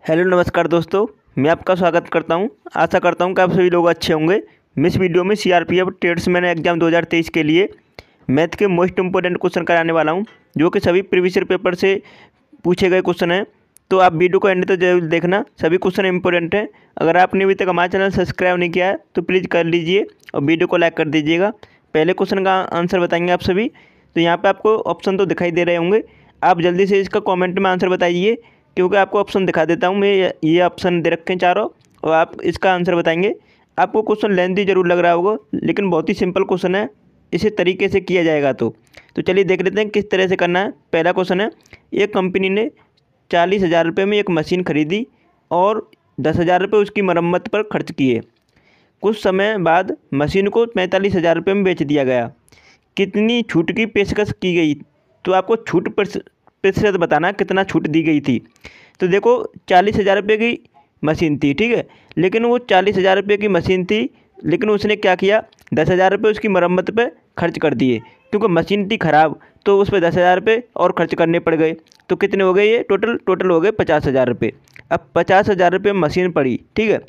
Hello नमस्कार दोस्तों, मैं आपका स्वागत करता हूं। आशा करता हूं कि आप सभी लोग अच्छे होंगे। मैं इस वीडियो में सीआरपीएफ ट्रेड्समैन एग्जाम 2023 के लिए मैथ के मोस्ट इंपोर्टेंट क्वेश्चन कराने वाला हूं, जो कि सभी प्रीवियस ईयर पेपर से पूछे गए क्वेश्चन हैं। तो आप वीडियो को एंड तक जरूर देखना, सभी क्वेश्चन इंपॉर्टेंट हैं। अगर आपने अभी तक हमारा चैनल सब्सक्राइब नहीं किया है तो प्लीज़ कर लीजिए और वीडियो को लाइक कर दीजिएगा। पहले क्वेश्चन का आंसर बताएंगे आप सभी। तो यहाँ पर आपको ऑप्शन तो दिखाई दे रहे होंगे, आप जल्दी से इसका कॉमेंट में आंसर बताइए, क्योंकि आपको ऑप्शन दिखा देता हूँ मैं। ये ऑप्शन दे रखे हैं चारों और आप इसका आंसर बताएंगे। आपको क्वेश्चन लेंथी जरूर लग रहा होगा, लेकिन बहुत ही सिंपल क्वेश्चन है, इसी तरीके से किया जाएगा। तो चलिए देख लेते हैं किस तरह से करना है। पहला क्वेश्चन है, एक कंपनी ने 40,000 रुपये में एक मशीन खरीदी और 10,000 रुपये उसकी मरम्मत पर खर्च किए। कुछ समय बाद मशीन को 45,000 रुपये में बेच दिया गया। कितनी छूट की पेशकश की गई? तो आपको छूट प्रतिशत बताना है, कितना छूट दी गई थी। तो देखो 40,000 रुपये की मशीन थी, ठीक है, लेकिन वो 40,000 रुपये की मशीन थी, लेकिन उसने क्या किया, 10,000 रुपये उसकी मरम्मत पे खर्च कर दिए, क्योंकि मशीन थी ख़राब, तो उस पर 10,000 रुपये और खर्च करने पड़ गए। तो कितने हो गए ये? टोटल हो गए 50,000 रुपये। अब 50,000 रुपये मशीन पड़ी, ठीक है,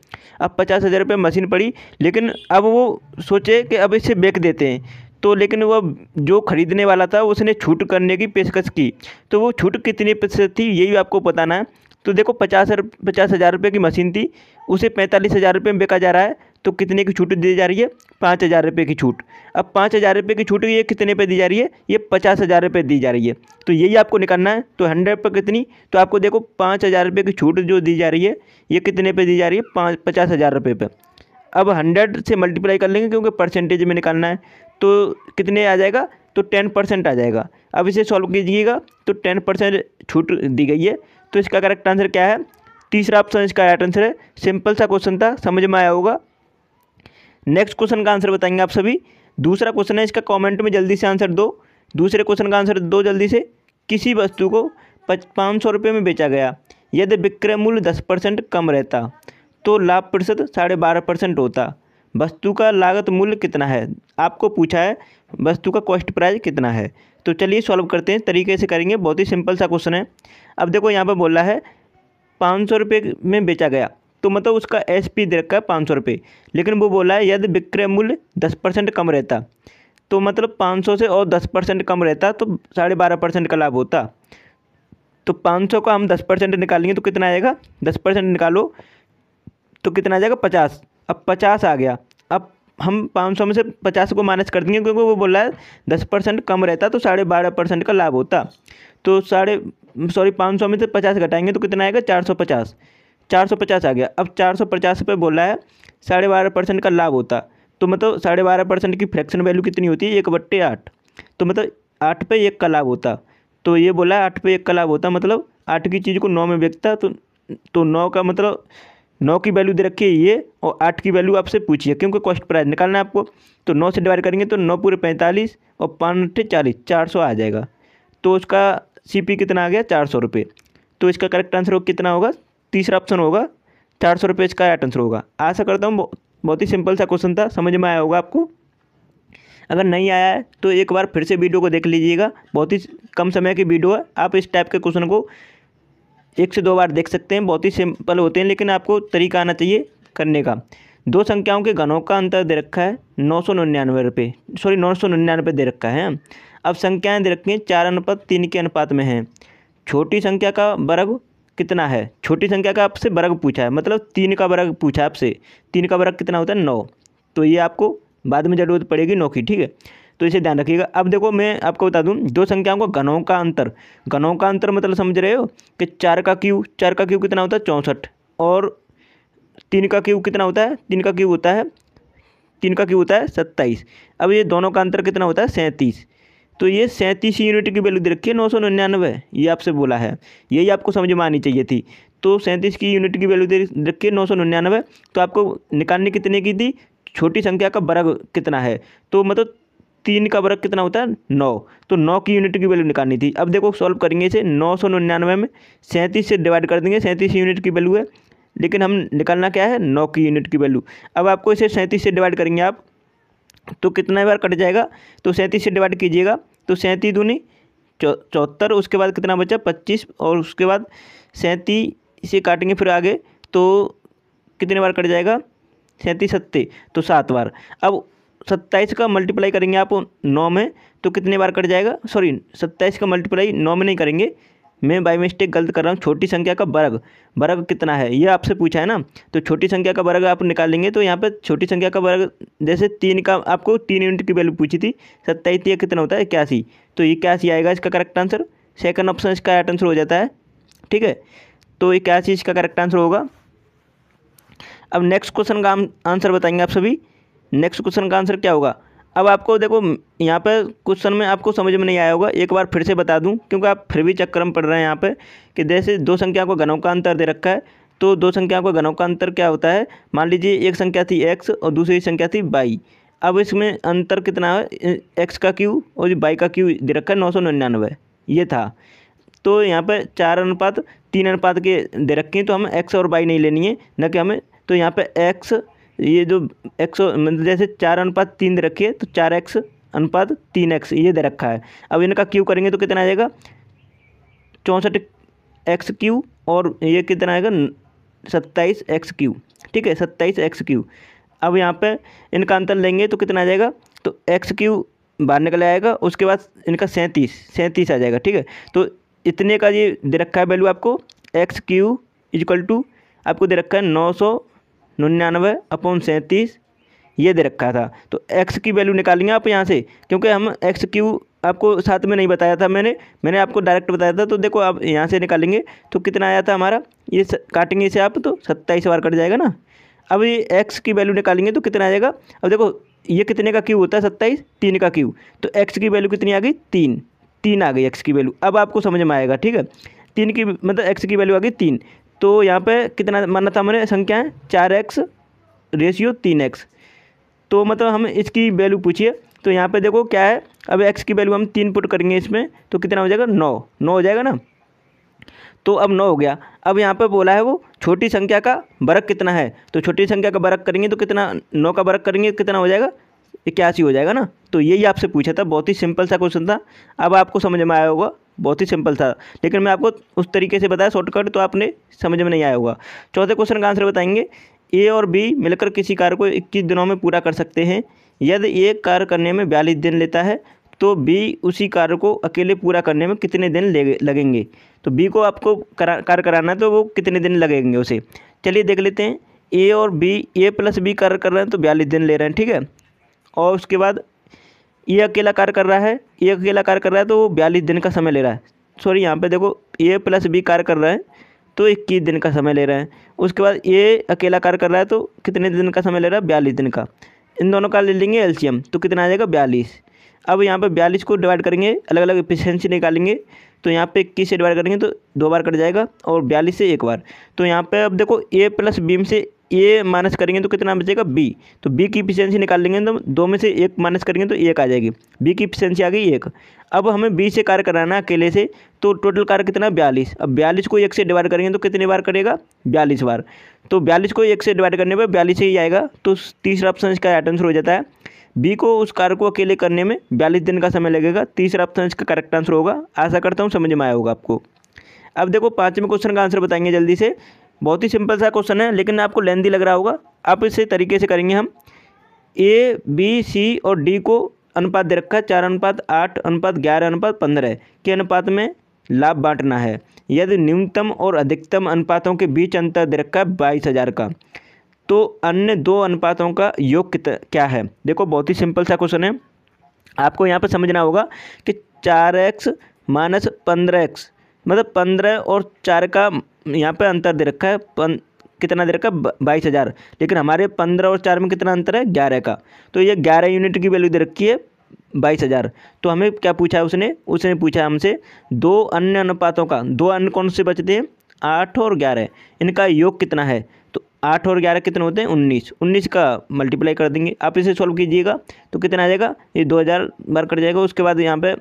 अब 50,000 रुपये मशीन पड़ी, लेकिन अब वो सोचे कि अब इसे बेच देते हैं। तो लेकिन वो जो खरीदने वाला था उसने छूट करने की पेशकश की, तो वो छूट कितनी प्रतिशत थी यही आपको बताना है। तो देखो 50,000 रुपये की मशीन थी, उसे 45,000 रुपये में बेचा जा रहा है, तो कितने की छूट दी जा रही है? 5,000 रुपये की छूट। अब 5,000 रुपये की छूट ये कितने पे दी जा रही है? ये 50,000 रुपये दी जा रही है। तो यही आपको निकालना है। तो 100 पर कितनी? तो आपको देखो 5,000 रुपये की छूट जो दी जा रही है ये कितने पे दी जा रही है? 50,000 रुपये पर। अब 100 से मल्टीप्लाई कर लेंगे, क्योंकि परसेंटेज में निकालना है। तो कितने आ जाएगा? तो 10% आ जाएगा। अब इसे सॉल्व कीजिएगा तो 10% छूट दी गई है। तो इसका करेक्ट आंसर क्या है? तीसरा ऑप्शन इसका राइट आंसर है। सिंपल सा क्वेश्चन था, समझ में आया होगा। नेक्स्ट क्वेश्चन का आंसर बताएंगे आप सभी। दूसरा क्वेश्चन है, इसका कमेंट में जल्दी से आंसर दो। दूसरे क्वेश्चन का आंसर दो जल्दी से। किसी वस्तु को 500 रुपये में बेचा गया, यदि विक्रय मूल्य 10% कम रहता तो लाभ प्रतिशत 12.5% होता। वस्तु का लागत मूल्य कितना है? आपको पूछा है वस्तु का कॉस्ट प्राइस कितना है। तो चलिए सॉल्व करते हैं, तरीके से करेंगे, बहुत ही सिंपल सा क्वेश्चन है। अब देखो यहाँ पर बोला है 500 रुपये में बेचा गया, तो मतलब उसका एसपी दे रखा है 500 रुपये, लेकिन वो बोला है यदि विक्रय मूल्य 10% कम रहता, तो मतलब 500 से और 10% कम रहता तो 12.5% का लाभ होता। तो 500 का हम 10% निकालेंगे तो कितना आएगा? 10% निकालो तो कितना आ जाएगा? 50। अब 50 आ गया। अब हम 500 में से 50 को माइनस कर देंगे, क्योंकि वो बोल रहा है 10% कम रहता तो 12.5% का लाभ होता। तो 500 में से 50 घटाएंगे तो कितना आएगा? 450। 450 आ गया। अब 450 पे बोल रहा है 12.5% का लाभ होता, तो मतलब 12.5% की फ्रैक्शन वैल्यू कितनी होती है? 1/8। तो मतलब 8 पे 1 का लाभ होता। तो ये बोला है 8 पे 1 का लाभ होता, मतलब 8 की चीज़ को 9 में बेचता। तो 9 का मतलब 9 की वैल्यू दे रखी है ये, और 8 की वैल्यू आपसे पूछिए, क्योंकि कॉस्ट प्राइस निकालना है आपको। तो 9 से डिवाइड करेंगे तो 9 पूरे 45 और 5 40, 400 आ जाएगा। तो उसका सीपी कितना आ गया? 400 रुपये। तो इसका करेक्ट आंसर कितना होगा? तीसरा ऑप्शन होगा, 400 रुपये इसका राइट आंसर होगा। आशा करता हूँ बहुत ही सिंपल सा क्वेश्चन था, समझ में आया होगा आपको। अगर नहीं आया है तो एक बार फिर से वीडियो को देख लीजिएगा, बहुत ही कम समय की वीडियो है। आप इस टाइप के क्वेश्चन को 1 से 2 बार देख सकते हैं, बहुत ही सिंपल होते हैं, लेकिन आपको तरीका आना चाहिए करने का। दो संख्याओं के घनों का अंतर दे रखा है 999 रुपये, 999 दे रखा है। अब संख्याएं दे रखी हैं 4:3 के अनुपात में हैं। छोटी संख्या का वर्ग कितना है? छोटी संख्या का आपसे वर्ग पूछा है, मतलब 3 का वर्ग पूछा है आपसे। 3 का वर्ग कितना होता है? 9। तो ये आपको बाद में ज़रूरत पड़ेगी 9 की, ठीक है, तो इसे ध्यान रखिएगा। अब देखो मैं आपको बता दूं, दो संख्याओं को घनों का अंतर मतलब समझ रहे हो कि 4 का क्यूब कितना होता है? 64। और 3 का क्यूब कितना होता है? 3 का क्यूब होता है 27। अब ये दोनों का अंतर कितना होता है? 37। तो ये 37 यूनिट की वैल्यू दे रखी है 999, ये आपसे बोला है, यही आपको समझ में आनी चाहिए थी। तो 37 की यूनिट की वैल्यू दे रखी है 999, तो आपको निकालने कितने की थी? छोटी संख्या का वर्ग कितना है? तो मतलब 3 का वर्ग कितना होता है? 9। तो 9 की यूनिट की वैल्यू निकालनी थी। अब देखो सॉल्व करेंगे इसे, 999 में 37 से डिवाइड कर देंगे, 37 यूनिट की वैल्यू है, लेकिन हम निकालना क्या है? 9 की यूनिट की वैल्यू। अब आपको इसे 37 से डिवाइड करेंगे आप, तो कितना बार कट जाएगा? तो 37 से डिवाइड कीजिएगा तो 37 दूनी 74, उसके बाद कितना बचा? 25, और उसके बाद 37 इसे काटेंगे फिर आगे तो कितने बार कट जाएगा, 37 सत्ते तो 7 बार। अब 27 का मल्टीप्लाई करेंगे आप 9 में तो कितने बार कट जाएगा, सॉरी 27 का मल्टीप्लाई 9 में नहीं करेंगे, मैं बाय मिस्टेक गलत कर रहा हूँ। छोटी संख्या का वर्ग, वर्ग कितना है ये आपसे पूछा है ना, तो छोटी संख्या का वर्ग आप निकालेंगे तो यहाँ पे छोटी संख्या का वर्ग जैसे 3 का आपको 3 यूनिट की वैल्यू पूछी थी, 27 ये कितना होता है 81, तो 81 आएगा इसका करेक्ट आंसर। सेकंड ऑप्शन इसका राइट आंसर हो जाता है, ठीक है, तो 81 इसका करेक्ट आंसर होगा। अब नेक्स्ट क्वेश्चन का आंसर बताएंगे आप सभी। नेक्स्ट क्वेश्चन का आंसर क्या होगा, अब आपको देखो यहाँ पे क्वेश्चन में आपको समझ में नहीं आया होगा, एक बार फिर से बता दूं क्योंकि आप फिर भी चक्कर में पढ़ रहे हैं यहाँ पे कि जैसे दो संख्या को घनों का अंतर दे रखा है, तो दो संख्या को घनों का अंतर क्या होता है, मान लीजिए एक संख्या थी x और दूसरी संख्या थी y। अब इसमें अंतर कितना है, x का क्यू और y का क्यू दे रखा है 999 ये था, तो यहाँ पर 4:3 के दे रखे हैं, तो हमें x और y नहीं लेनी है न कि हमें, तो यहाँ पे x ये जो x मतलब जैसे 4:3 दे रखी है तो 4x/3x ये दे रखा है। अब इनका क्यू करेंगे तो कितना आ जाएगा 64x³ और ये कितना आएगा 27x³, ठीक है 27x³। अब यहाँ पे इनका अंतर लेंगे तो कितना आ जाएगा, तो x³ बाहर निकल आएगा, उसके बाद इनका 37 आ जाएगा, ठीक है। तो इतने का ये दे रखा है वैल्यू आपको, x³ = आपको दे रखा है 999/37 ये दे रखा था। तो x की वैल्यू निकालेंगे आप यहाँ से, क्योंकि हम x³ आपको साथ में नहीं बताया था, मैंने आपको डायरेक्ट बताया था। तो देखो आप यहाँ से निकालेंगे तो कितना आया था हमारा, ये काटेंगे इसे आप तो 27 बार कट जाएगा ना। अब ये x की वैल्यू निकालेंगे तो कितना आ जाएगा, अब देखो ये कितने का क्यू होता है 27, 3 का क्यू, तो x की वैल्यू कितनी आ गई 3 आ गई x की वैल्यू। अब आपको समझ में आएगा, ठीक है, 3 की मतलब x की वैल्यू आ गई 3, तो यहाँ पे कितना माना था हमने संख्या है 4x/3x, तो मतलब हमें इसकी वैल्यू पूछिए। तो यहाँ पे देखो क्या है, अब x की वैल्यू हम 3 पुट करेंगे इसमें तो कितना हो जाएगा 9 हो जाएगा ना, तो अब 9 हो गया। अब यहाँ पे बोला है वो छोटी संख्या का वर्ग कितना है, तो छोटी संख्या का वर्ग करेंगे तो कितना, 9 का वर्ग करेंगे कितना हो जाएगा 81 हो जाएगा ना। तो यही आपसे पूछा था, बहुत ही सिंपल सा क्वेश्चन था, अब आपको समझ में आया होगा, बहुत ही सिंपल था, लेकिन मैं आपको उस तरीके से बताया शॉर्टकट, तो आपने समझ में नहीं आया होगा। चौथे क्वेश्चन का आंसर बताएंगे, ए और बी मिलकर किसी कार्य को 21 दिनों में पूरा कर सकते हैं। यदि एक कार्य करने में 42 दिन लेता है तो बी उसी कार्य को अकेले पूरा करने में कितने दिन लगेंगे। तो बी को आपको कार्य कराना है तो वो कितने दिन लगेंगे उसे, चलिए देख लेते हैं। ए और बी, A+B कार्य कर रहे हैं तो 42 दिन ले रहे हैं, ठीक है। और उसके बाद ये अकेला कार्य कर रहा है, तो वो 42 दिन का समय ले रहा है। सॉरी यहाँ पे देखो A+B कार्य कर रहा है तो 21 दिन का समय ले रहे हैं। उसके बाद ये अकेला कार्य कर रहा है तो कितने दिन का समय ले रहा है 42 दिन का। इन दोनों का ले लेंगे एलसीएम तो कितना आ जाएगा 42। अब यहाँ पे 42 को डिवाइड करेंगे, अलग अलग एफिशिएंसी निकालेंगे, तो यहाँ पे 21 से डिवाइड करेंगे तो 2 बार कट जाएगा और 42 से 1 बार। तो यहाँ पे अब देखो A+B में से ए माइनस करेंगे तो कितना बचेगा बी, तो बी की एफिशिएंसी निकाल लेंगे तो 2 में से 1 माइनस करेंगे तो 1 आ जाएगी, बी की एफिशिएंसी आ गई 1। अब हमें बी से कार्य कराना है अकेले से, तो टोटल कार्य कितना 42। अब 42 को 1 से डिवाइड करेंगे तो कितने बार करेगा 42 बार, तो 42 को 1 से डिवाइड करने पर 42 ही आएगा। तो तीसरा ऑप्शन इसका राइट आंसर हो जाता है, बी को उस कार्य को अकेले करने में 42 दिन का समय लगेगा। तीसरा ऑप्शन इसका करेक्ट आंसर होगा। आशा करता हूँ समझ में आया होगा आपको। अब देखो 5वें क्वेश्चन का आंसर बताएंगे जल्दी से, बहुत ही सिंपल सा क्वेश्चन है लेकिन आपको लेंथी लग रहा होगा। आप इसे तरीके से करेंगे, हम ए बी सी और डी को अनुपात दे रखा है 4:8:11:15 के अनुपात में लाभ बांटना है। यदि न्यूनतम और अधिकतम अनुपातों के बीच अंतर दे रखा है 22,000 का, तो अन्य दो अनुपातों का योग क्या है। देखो बहुत ही सिंपल सा क्वेश्चन है, आपको यहाँ पर समझना होगा कि 4x - 15x मतलब 15 और 4 का यहाँ पे अंतर दे रखा है, कितना दे रखा है 22,000, लेकिन हमारे 15 और 4 में कितना अंतर है 11 का, तो ये 11 यूनिट की वैल्यू दे रखी है 22,000। तो हमें क्या पूछा है उसने पूछा हमसे दो अन्य अनुपातों का, दो अन्य कौन से बचते हैं 8 और 11, इनका योग कितना है। तो 8 और 11 कितने होते हैं 19 का मल्टीप्लाई कर देंगे। आप इसे सॉल्व कीजिएगा तो कितना आ जाएगा, ये 2000 बार कट जाएगा। उसके बाद यहाँ पे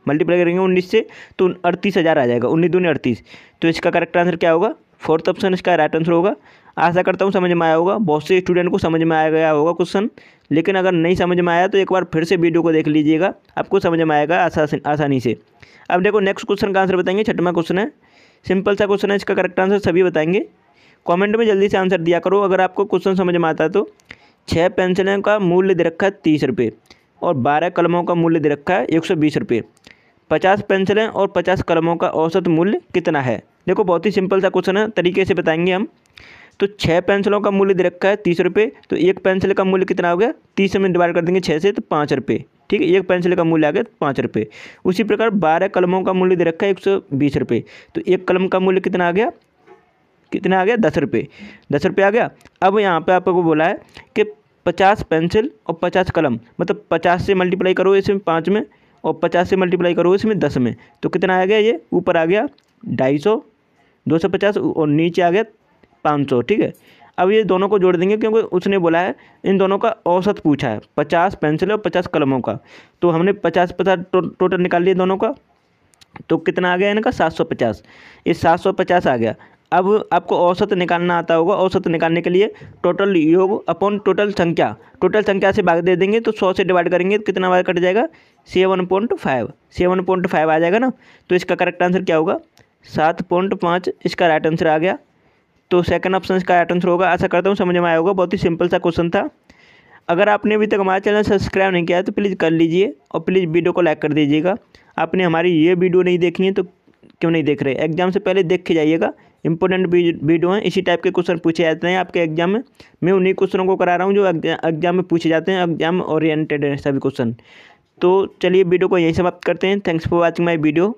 मल्टीप्लाई करेंगे 19 से तो 38,000 आ जाएगा, 19 दूनी 38। तो इसका करेक्ट आंसर क्या होगा, फोर्थ ऑप्शन इसका राइट आंसर होगा। आशा करता हूँ समझ में आया होगा, बहुत से स्टूडेंट को समझ में आ गया होगा क्वेश्चन, लेकिन अगर नहीं समझ में आया तो एक बार फिर से वीडियो को देख लीजिएगा, आपको समझ में आएगा आसानी से। अब देखो नेक्स्ट क्वेश्चन का आंसर बताएंगे। 6वां क्वेश्चन है, सिंपल सा क्वेश्चन है, इसका करेक्ट आंसर सभी बताएंगे। कमेंट में जल्दी से आंसर दिया करो अगर आपको क्वेश्चन समझ में आता है तो। 6 पेंसिलें का मूल्य दे रखा है 30 रुपये और 12 कलमों का मूल्य दे रखा है 120 रुपये। 50 पेंसिलें और 50 कलमों का औसत मूल्य कितना है। देखो बहुत ही सिंपल सा क्वेश्चन है, तरीके से बताएंगे हम। तो 6 पेंसिलों का मूल्य दे रखा है 30 रुपये, तो एक पेंसिल का मूल्य कितना हो गया, 30 में डिवाइड कर देंगे 6 से तो 5 रुपये। ठीक है, एक पेंसिल का मूल्य आ गया 5 रुपये। उसी प्रकार 12 कलमों का मूल्य दे रखा है 120 रुपये, तो एक कलम का मूल्य कितना आ गया, 10 रुपये। 10 रुपये आ गया। अब यहाँ पे आपको बोला है कि 50 पेंसिल और 50 कलम, मतलब 50 से मल्टीप्लाई करो इसमें 5 में और 50 से मल्टीप्लाई करो इसमें 10 में, तो कितना आ गया, ये ऊपर आ गया 250, 250 और नीचे आ गया 500। ठीक है, अब ये दोनों को जोड़ देंगे क्योंकि उसने बोला है इन दोनों का औसत पूछा है, 50 पेंसिल और 50 कलमों का। तो हमने 50 टोटल निकाल लिया दोनों का, तो कितना आ गया इनका 750। ये 750 आ गया। अब आपको औसत निकालना आता होगा। औसत निकालने के लिए टोटल योग अपॉन टोटल संख्या से भाग दे देंगे, तो 100 से डिवाइड करेंगे तो कितना बार कट जाएगा, 7.5 आ जाएगा ना। तो इसका करेक्ट आंसर क्या होगा, 7.5 इसका राइट आंसर आ गया। तो सेकंड ऑप्शन इसका राइट आंसर होगा। आशा करता हूँ समझ में आया होगा, बहुत ही सिंपल सा क्वेश्चन था। अगर आपने अभी तक हमारा चैनल सब्सक्राइब नहीं किया है तो प्लीज़ कर लीजिए और प्लीज़ वीडियो को लाइक कर दीजिएगा। आपने हमारी ये वीडियो नहीं देखी है तो क्यों नहीं देख रहे, एग्जाम से पहले देख के जाइएगा। इंपॉर्टेंट वीडियो हैं, इसी टाइप के क्वेश्चन पूछे जाते हैं आपके एग्जाम में। मैं उन्हीं क्वेश्चनों को करा रहा हूँ जो एग्जाम में पूछे जाते हैं, एग्जाम ओरिएंटेड है सभी क्वेश्चन। तो चलिए वीडियो को यहीं समाप्त करते हैं। Thanks for watching my video.